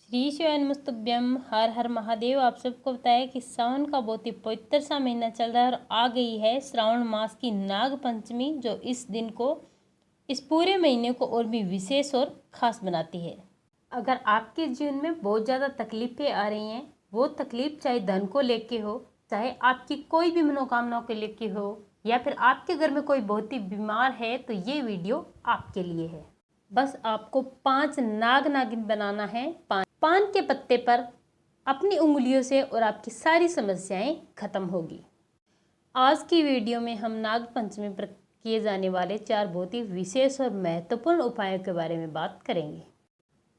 श्री शिवाय नमस्तुभ्यम। हर हर महादेव। आप सबको बताया कि सावन का बहुत ही पवित्र सा महीना चल रहा है और आ गई है श्रावण मास की नाग पंचमी, जो इस दिन को, इस पूरे महीने को और भी विशेष और खास बनाती है। अगर आपके जीवन में बहुत ज़्यादा तकलीफें आ रही हैं, वो तकलीफ चाहे धन को लेके हो, चाहे आपकी कोई भी मनोकामनाओं के लेके हो, या फिर आपके घर में कोई बहुत ही बीमार है, तो ये वीडियो आपके लिए है। बस आपको 5 नाग नागिन बनाना है। पान के पत्ते पर अपनी उंगलियों से और आपकी सारी समस्याएं खत्म होगी। आज की वीडियो में हम नाग पंचमी पर किए जाने वाले 4 बहुत ही विशेष और महत्वपूर्ण उपायों के बारे में बात करेंगे।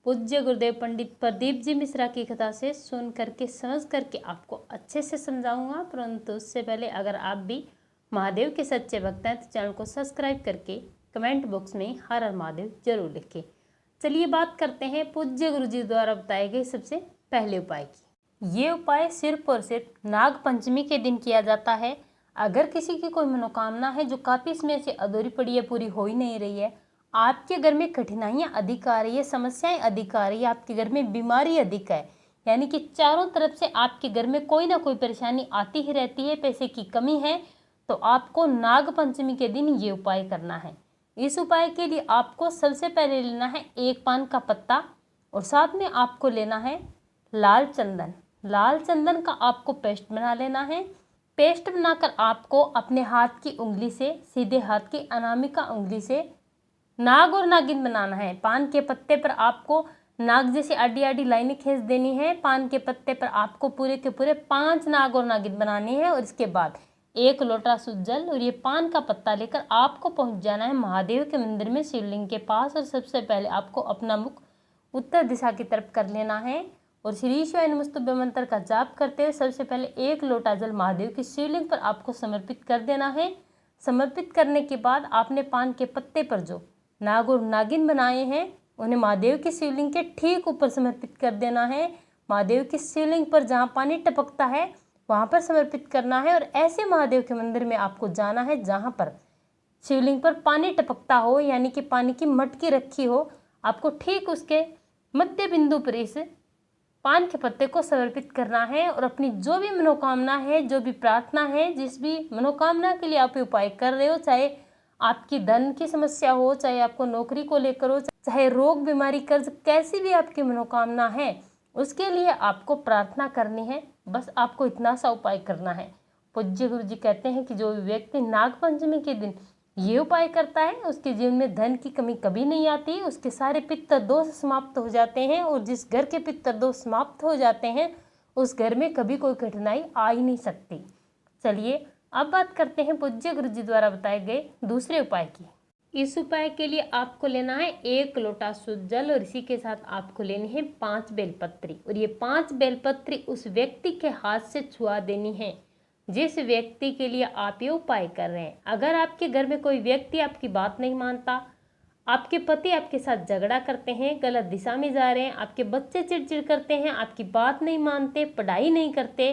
पूज्य गुरुदेव पंडित प्रदीप जी मिश्रा की कथा से सुन करके समझ करके आपको अच्छे से समझाऊंगा, परंतु उससे पहले अगर आप भी महादेव के सच्चे भक्त हैं तो चैनल को सब्सक्राइब करके कमेंट बॉक्स में हर हर महादेव जरूर लिखें। चलिए बात करते हैं पूज्य गुरु जी द्वारा बताए गए सबसे पहले उपाय की। ये उपाय सिर्फ और सिर्फ नाग पंचमी के दिन किया जाता है। अगर किसी की कोई मनोकामना है जो काफ़ी समय से अधूरी पड़ी है, पूरी हो ही नहीं रही है, आपके घर में कठिनाइयाँ अधिक आ रही है, समस्याएं अधिक आ रही है, आपके घर में बीमारी अधिक है, यानी कि चारों तरफ से आपके घर में कोई ना कोई परेशानी आती ही रहती है, पैसे की कमी है, तो आपको नाग पंचमी के दिन ये उपाय करना है। इस उपाय के लिए आपको सबसे पहले लेना है 1 पान का पत्ता और साथ में आपको लेना है लाल चंदन। लाल चंदन का आपको पेस्ट बना लेना है। पेस्ट बनाकर आपको अपने हाथ की उंगली से, सीधे हाथ की अनामिका उंगली से नाग और नागिन बनाना है। पान के पत्ते पर आपको नाग जैसी आडी आडी लाइनें खींच देनी है। पान के पत्ते पर आपको पूरे के पूरे 5 नाग और नागिन बनानी है और इसके बाद 1 लोटा शुद्ध जल और ये पान का पत्ता लेकर आपको पहुंच जाना है महादेव के मंदिर में, शिवलिंग के पास। और सबसे पहले आपको अपना मुख उत्तर दिशा की तरफ कर लेना है और श्री शिवाय नमस्तुभ्य मंत्र का जाप करते हुए सबसे पहले 1 लोटा जल महादेव की शिवलिंग पर आपको समर्पित कर देना है। समर्पित करने के बाद आपने पान के पत्ते पर जो नाग और नागिन बनाए हैं उन्हें महादेव की शिवलिंग के ठीक ऊपर समर्पित कर देना है। महादेव की शिवलिंग पर जहाँ पानी टपकता है वहाँ पर समर्पित करना है और ऐसे महादेव के मंदिर में आपको जाना है जहाँ पर शिवलिंग पर पानी टपकता हो, यानी कि पानी की मटकी रखी हो। आपको ठीक उसके मध्य बिंदु पर इस पान के पत्ते को समर्पित करना है और अपनी जो भी मनोकामना है, जो भी प्रार्थना है, जिस भी मनोकामना के लिए आप उपाय कर रहे हो, चाहे आपकी धन की समस्या हो, चाहे आपको नौकरी को लेकर हो, चाहे रोग बीमारी कर्ज, कैसी भी आपकी मनोकामना है, उसके लिए आपको प्रार्थना करनी है। बस आपको इतना सा उपाय करना है। पूज्य गुरु जी कहते हैं कि जो व्यक्ति नाग पंचमी के दिन ये उपाय करता है उसके जीवन में धन की कमी कभी नहीं आती, उसके सारे पितर दोष समाप्त हो जाते हैं और जिस घर के पितर दोष समाप्त हो जाते हैं उस घर में कभी कोई कठिनाई आ ही नहीं सकती। चलिए अब बात करते हैं पूज्य गुरु जी द्वारा बताए गए दूसरे उपाय की। इस उपाय के लिए आपको लेना है 1 लोटा शुद्ध जल और इसी के साथ आपको लेनी है 5 बेलपत्री और ये 5 बेलपत्री उस व्यक्ति के हाथ से छुआ देनी है जिस व्यक्ति के लिए आप ये उपाय कर रहे हैं। अगर आपके घर में कोई व्यक्ति आपकी बात नहीं मानता, आपके पति आपके साथ झगड़ा करते हैं, गलत दिशा में जा रहे हैं, आपके बच्चे चिड़चिड़ करते हैं, आपकी बात नहीं मानते, पढ़ाई नहीं करते,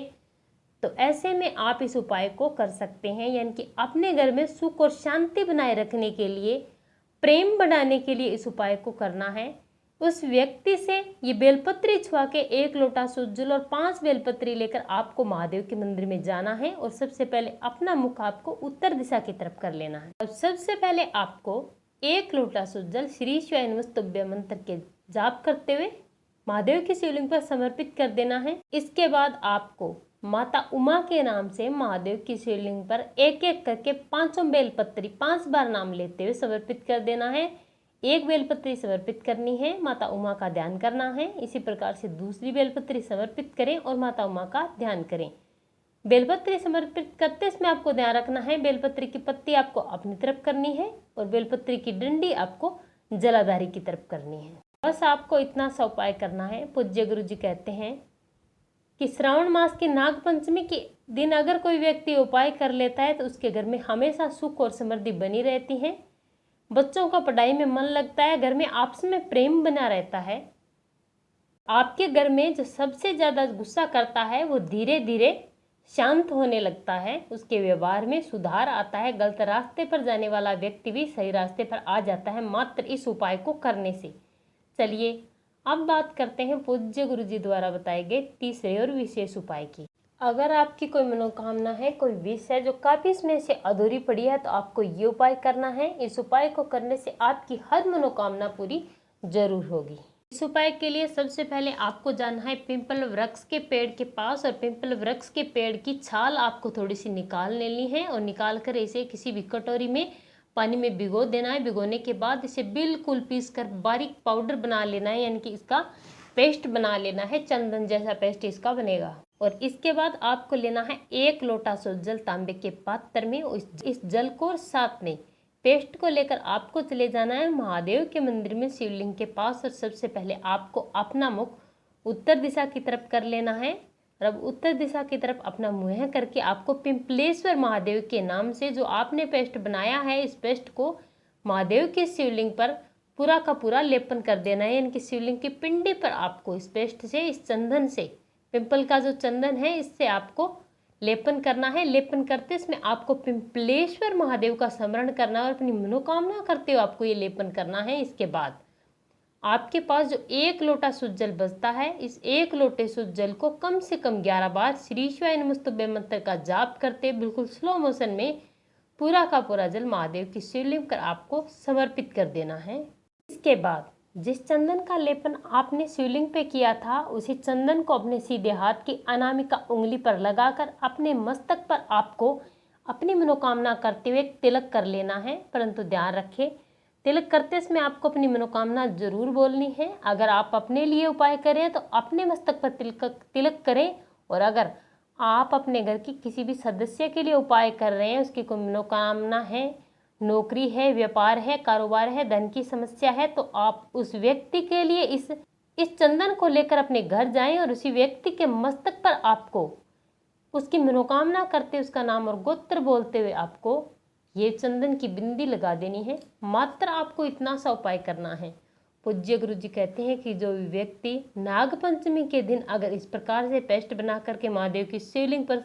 तो ऐसे में आप इस उपाय को कर सकते हैं। यानी कि अपने घर में सुख और शांति बनाए रखने के लिए, प्रेम बढ़ाने के लिए इस उपाय को करना है। उस व्यक्ति से ये बेलपत्री छुआ के 1 लोटा शुद्ध जल और 5 बेलपत्री लेकर आपको महादेव के मंदिर में जाना है और सबसे पहले अपना मुख आपको उत्तर दिशा की तरफ कर लेना है। अब सबसे पहले आपको 1 लोटा शुद्ध जल श्री शिवाय नमस्तुभ्य मंत्र के जाप करते हुए महादेव की शिवलिंग पर समर्पित कर देना है। इसके बाद आपको माता उमा के नाम से महादेव की शिवलिंग पर एक एक करके 5 बेलपत्री 5 बार नाम लेते हुए समर्पित कर देना है। 1 बेलपत्री समर्पित करनी है, माता उमा का ध्यान करना है। इसी प्रकार से दूसरी बेलपत्री समर्पित करें और माता उमा का ध्यान करें। बेलपत्री समर्पित करते समय आपको ध्यान रखना है बेलपत्री की पत्ती आपको अपनी तरफ करनी है और बेलपत्री की डंडी आपको जलाधारी की तरफ करनी है। बस आपको इतना सा उपाय करना है। पूज्य गुरु जी कहते हैं कि श्रावण मास की नाग पंचमी के दिन अगर कोई व्यक्ति उपाय कर लेता है तो उसके घर में हमेशा सुख और समृद्धि बनी रहती है, बच्चों का पढ़ाई में मन लगता है, घर में आपस में प्रेम बना रहता है। आपके घर में जो सबसे ज़्यादा गुस्सा करता है वो धीरे धीरे शांत होने लगता है, उसके व्यवहार में सुधार आता है, गलत रास्ते पर जाने वाला व्यक्ति भी सही रास्ते पर आ जाता है मात्र इस उपाय को करने से। चलिए अब बात करते हैं पूज्य गुरु जी द्वारा बताए गए तीसरे और विशेष उपाय की। अगर आपकी कोई मनोकामना है, कोई विश है जो काफी इसमें से अधूरी पड़ी है, तो आपको ये उपाय करना है। इस उपाय को करने से आपकी हर मनोकामना पूरी जरूर होगी। इस उपाय के लिए सबसे पहले आपको जाना है पिंपल वृक्ष के पेड़ के पास, और पिंपल वृक्ष के पेड़ की छाल आपको थोड़ी सी निकाल लेनी है, और निकाल कर इसे किसी भी कटोरी में पानी में भिगो देना है। भिगोने के बाद इसे बिल्कुल पीस कर बारीक पाउडर बना लेना है, यानी कि इसका पेस्ट बना लेना है। चंदन जैसा पेस्ट इसका बनेगा। और इसके बाद आपको लेना है 1 लोटा शुद्ध जल तांबे के पात्र में। इस जल को साथ में पेस्ट को लेकर आपको चले जाना है महादेव के मंदिर में, शिवलिंग के पास। और सबसे पहले आपको अपना मुख उत्तर दिशा की तरफ कर लेना है। और अब उत्तर दिशा की तरफ अपना मुंह करके आपको पिंपलेश्वर महादेव के नाम से जो आपने पेस्ट बनाया है, इस पेस्ट को महादेव के शिवलिंग पर पूरा का पूरा लेपन कर देना है। यानी कि शिवलिंग की पिंडी पर आपको इस पेस्ट से, इस चंदन से, पिंपल का जो चंदन है, इससे आपको लेपन करना है। लेपन करते इसमें आपको पिंपलेश्वर महादेव का स्मरण करना है और अपनी मनोकामना करते हुए आपको ये लेपन करना है। इसके बाद आपके पास जो 1 लोटा शुद्ध जल बचता है, इस 1 लोटे शुद्ध जल को कम से कम 11 बार श्री शिवाय नमस्तुभ्यं मंत्र का जाप करते बिल्कुल स्लो मोशन में पूरा का पूरा जल महादेव की शिवलिंग पर आपको समर्पित कर देना है। इसके बाद जिस चंदन का लेपन आपने शिवलिंग पे किया था, उसी चंदन को अपने सीधे हाथ की अनामिका उंगली पर लगाकर अपने मस्तक पर आपको अपनी मनोकामना करते हुए तिलक कर लेना है। परंतु ध्यान रखें, तिलक करते समय आपको अपनी मनोकामना जरूर बोलनी है। अगर आप अपने लिए उपाय करें तो अपने मस्तक पर तिलक करें, और अगर आप अपने घर की किसी भी सदस्य के लिए उपाय कर रहे हैं, उसकी कोई मनोकामना है, नौकरी है, व्यापार है, कारोबार है, धन की समस्या है, तो आप उस व्यक्ति के लिए इस चंदन को लेकर अपने घर जाएं और उसी व्यक्ति के मस्तक पर आपको उसकी मनोकामना करते, उसका नाम और गोत्र बोलते हुए आपको ये चंदन की बिंदी लगा देनी है। मात्र आपको इतना सा उपाय करना है। पूज्य गुरु जी कहते हैं कि जो व्यक्ति नागपंचमी के दिन अगर इस प्रकार से पेस्ट बना करके महादेव की शिवलिंग पर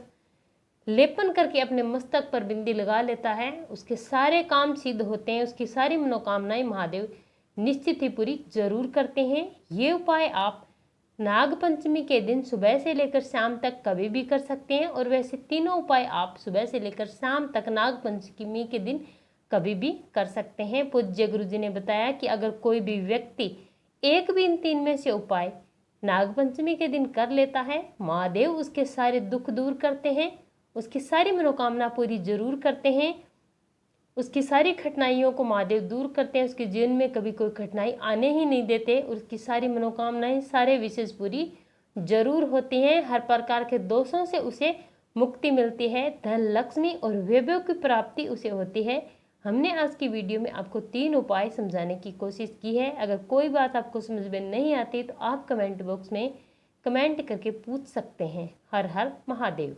लेपन करके अपने मस्तक पर बिंदी लगा लेता है, उसके सारे काम सिद्ध होते हैं, उसकी सारी मनोकामनाएं महादेव निश्चित ही पूरी जरूर करते हैं। ये उपाय आप नागपंचमी के दिन सुबह से लेकर शाम तक कभी भी कर सकते हैं, और वैसे तीनों उपाय आप सुबह से लेकर शाम तक नागपंचमी के दिन कभी भी कर सकते हैं। पूज्य गुरु जी ने बताया कि अगर कोई भी व्यक्ति एक भी इन 3 में से उपाय नागपंचमी के दिन कर लेता है, महादेव उसके सारे दुख दूर करते हैं, उसकी सारी मनोकामना पूरी जरूर करते हैं, उसकी सारी कठिनाइयों को महादेव दूर करते हैं, उसके जीवन में कभी कोई कठिनाई आने ही नहीं देते, उसकी सारी मनोकामनाएं, सारे विशेष पूरी जरूर होती हैं। हर प्रकार के दोषों से उसे मुक्ति मिलती है, धन, लक्ष्मी और वैभव की प्राप्ति उसे होती है। हमने आज की वीडियो में आपको 3 उपाय समझाने की कोशिश की है। अगर कोई बात आपको समझ में नहीं आती तो आप कमेंट बॉक्स में कमेंट करके पूछ सकते हैं। हर हर महादेव।